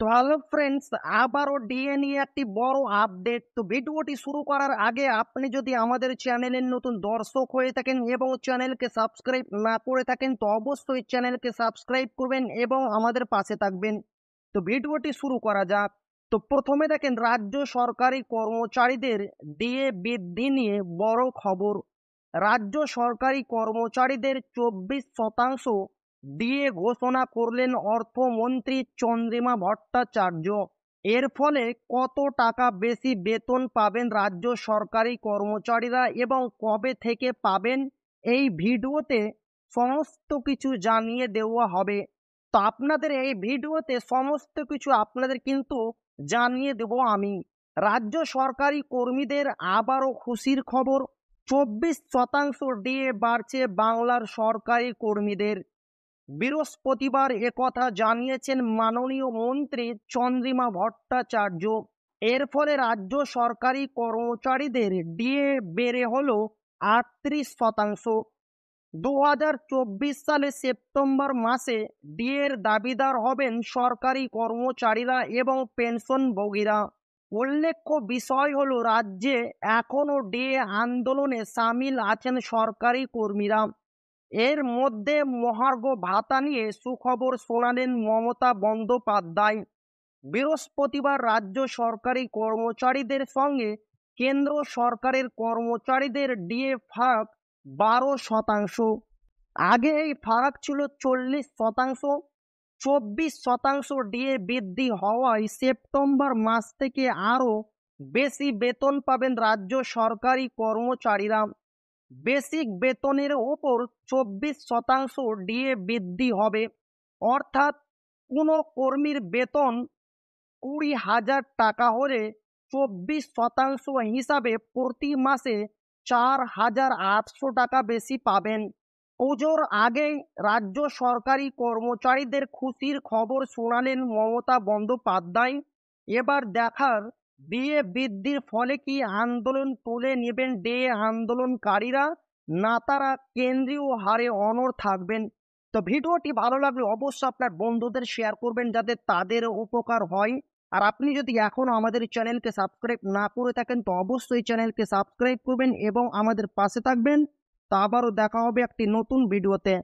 তো hello friends, আবারও DA নিয়ে একটি বড় আপডেট। তো ভিডিওটি শুরু করার আগে আপনি যদি আমাদের চ্যানেলের নতুন দর্শক হয়ে থাকেন এবং চ্যানেলকে সাবস্ক্রাইব না করে থাকেন, তো অবশ্যই চ্যানেলকে সাবস্ক্রাইব করবেন এবং আমাদের পাশে থাকবেন। তো ভিডিওটি শুরু করা যাক। তো প্রথমে দেখেন, রাজ্য সরকারি কর্মচারীদের ডিএ বৃদ্ধি নিয়ে বড় খবর। রাজ্য সরকারি কর্মচারীদের 24% দিয়ে ঘোষণা করলেন অর্থমন্ত্রী চন্দ্রিমা ভট্টাচার্য। এর ফলে কত টাকা বেশি বেতন পাবেন রাজ্য সরকারি কর্মচারীরা এবং কবে থেকে পাবেন, এই ভিডিওতে সমস্ত কিছু জানিয়ে দেওয়া হবে। তো আপনাদের এই ভিডিওতে সমস্ত কিছু আপনাদের কিন্তু জানিয়ে দেব আমি। রাজ্য সরকারি কর্মীদের আবারও খুশির খবর, 24% ডিএ বাড়ছে বাংলার সরকারি কর্মীদের। বৃহস্পতিবার একথা জানিয়েছেন মাননীয় মন্ত্রী চন্দ্রিমা ভট্টাচার্য। এর ফলে রাজ্য সরকারি কর্মচারীদের ডিএ বেড়ে হল 38%। 2024 সালে সেপ্টেম্বর মাসে ডিএর দাবিদার হবেন সরকারি কর্মচারীরা এবং পেনশনভোগীরা। উল্লেখ্য বিষয় হলো, রাজ্যে এখনও ডিএ আন্দোলনে সামিল আছেন সরকারি কর্মীরা। এর মধ্যে মহার্ঘ ভাতা নিয়ে সুখবর শোনালেন মমতা বন্দ্যোপাধ্যায়। বৃহস্পতিবার রাজ্য সরকারি কর্মচারীদের সঙ্গে কেন্দ্র সরকারের কর্মচারীদের ডিএ ফারাক 12%। আগে এই ফারাক ছিল 40%। 24% ডিএ বৃদ্ধি হওয়ায় সেপ্টেম্বর মাস থেকে আরও বেশি বেতন পাবেন রাজ্য সরকারি কর্মচারীরা। বেসিক বেতনের ওপর 24% ডিএ বৃদ্ধি হবে। অর্থাৎ কোনো কর্মীর বেতন 20,000 টাকা হলে 24% হিসাবে প্রতি মাসে 4,800 টাকা বেশি পাবেন। পুজোর আগেই রাজ্য সরকারি কর্মচারীদের খুশির খবর শোনালেন মমতা বন্দ্যোপাধ্যায়। এবার দেখার, ডিএ বৃদ্ধির ফলে কি আন্দোলন তুলে নেবেন ডিএ আন্দোলনকারীরা, না তারা কেন্দ্রীয় হারে অনড় থাকবেন। তো ভিডিওটি ভালো লাগলে অবশ্যই আপনার বন্ধুদের শেয়ার করবেন যাতে তাদের উপকার হয়। আর আপনি যদি এখনো আমাদের চ্যানেলকে সাবস্ক্রাইব না করে থাকেন, তো অবশ্যই চ্যানেলকে সাবস্ক্রাইব করবেন এবং আমাদের পাশে থাকবেন। তা আবারও দেখা হবে একটি নতুন ভিডিওতে।